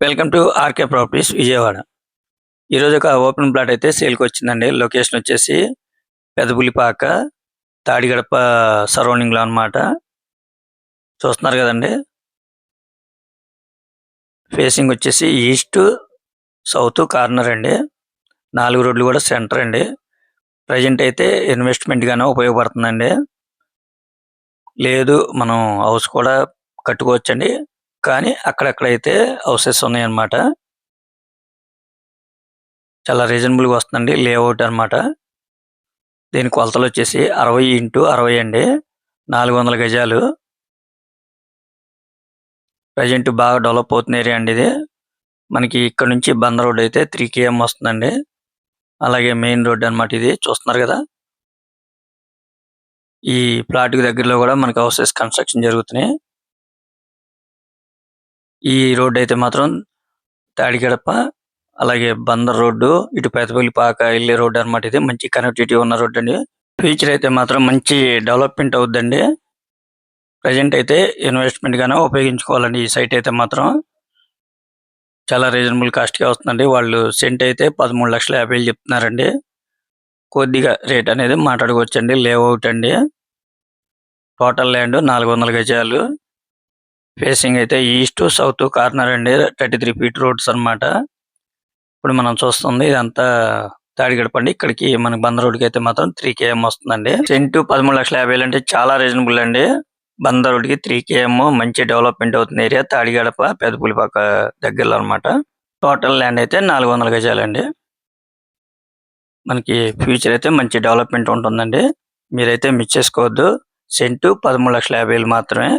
Welcome to RK properties Vijayawada. ఈరోజు ఒక open plot అయితే సేల్కి వచ్చిందండి. లొకేషన్ వచ్చేసి పెదపులిపాక, తాడిగడప సరౌండింగ్లో అనమాట. చూస్తున్నారు కదండి. ఫేసింగ్ వచ్చేసి ఈస్ట్ సౌత్ కార్నర్ అండి. 4 రోడ్లు కూడా సెంటర్ అండి. ప్రజెంట్ అయితే ఇన్వెస్ట్మెంట్ గానే ఉపయోగపడుతుందండి. లేదు మనం హౌస్ కూడా కట్టుకోవచ్చండి, కానీ అక్కడక్కడైతే హౌసెస్ ఉన్నాయన్నమాట. చాలా రీజనబుల్గా వస్తుందండి లేఅవుట్ అనమాట. దీని కొలతలు వచ్చేసి 60x60 అండి, 400 గజాలు. ప్రజెంట్ బాగా డెవలప్ అవుతున్న ఏరియా అండి ఇది. మనకి ఇక్కడ నుంచి బంద రోడ్ అయితే 3 km వస్తుందండి. అలాగే మెయిన్ రోడ్ అనమాట ఇది, చూస్తున్నారు కదా. ఈ ప్లాట్ కి దగ్గరలో కూడా మనకి హౌసెస్ కన్స్ట్రక్షన్ జరుగుతున్నాయి. ఈ రోడ్ అయితే మాత్రం తాడిగడప అలాగే బందర్ రోడ్డు, ఇటు పెదపల్లిపాక వెళ్ళే రోడ్ అనమాట. ఇది మంచి కనెక్టివిటీ ఉన్న రోడ్ అండి. ఫ్యూచర్ అయితే మాత్రం మంచి డెవలప్మెంట్ అవుద్దండి. ప్రజెంట్ అయితే ఇన్వెస్ట్మెంట్ గానే ఉపయోగించుకోవాలండి. ఈ సైట్ అయితే మాత్రం చాలా రీజనబుల్ కాస్ట్ గా వస్తుందండి. వాళ్ళు సెంట్ అయితే 13,50,000 చెప్తున్నారండి. కొద్దిగా రేట్ అనేది మాట్లాడుకోవచ్చండి. లేఅవుట్ అండి. టోటల్ ల్యాండ్ 400 గజాలు. ఫేసింగ్ అయితే ఈస్ట్ సౌత్ కార్నర్ అండి. 33 ఫీట్ రోడ్స్ అన్నమాట. ఇప్పుడు మనం చూస్తుంది ఇదంతా తాడిగడప అండి. ఇక్కడికి మనకి బంద రోడ్డుకి అయితే మాత్రం 3 km వస్తుందండి. సెంటు 13,50,000 అంటే చాలా రీజనబుల్ అండి. బంద రోడ్డుకి 3 km మంచి డెవలప్మెంట్ అవుతుంది ఏరియా. తాడిగడప పెదపులిపాక దగ్గరలో అనమాట. టోటల్ ల్యాండ్ అయితే 400 గజాలండి. మనకి ఫ్యూచర్ అయితే మంచి డెవలప్మెంట్ ఉంటుందండి. మీరైతే మిస్ చేసుకోవద్దు. సెంటు 13,50,000 మాత్రమే.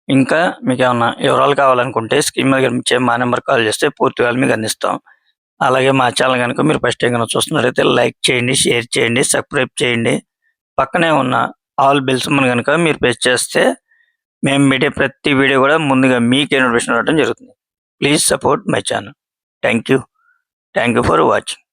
ఇంకా మీకు ఏమన్నా వివరాలు కావాలనుకుంటే స్క్రీన్ మీద కనిపించే మా నెంబర్ కాల్ చేస్తే పూర్తి వివరాలు మీకు అందిస్తాం. అలాగే మా ఛానల్ కనుక మీరు ఫస్ట్ టైం కనుక చూస్తున్నట్లయితే లైక్ చేయండి, షేర్ చేయండి, సబ్స్క్రైబ్ చేయండి. పక్కనే ఉన్న ఆల్ బెల్స్ కనుక మీరు ప్రెస్ చేస్తే మేము పెట్టే ప్రతి వీడియో కూడా ముందుగా మీకే నోటిఫికేషన్ రావడం జరుగుతుంది. Please support my channel. Thank you for watching.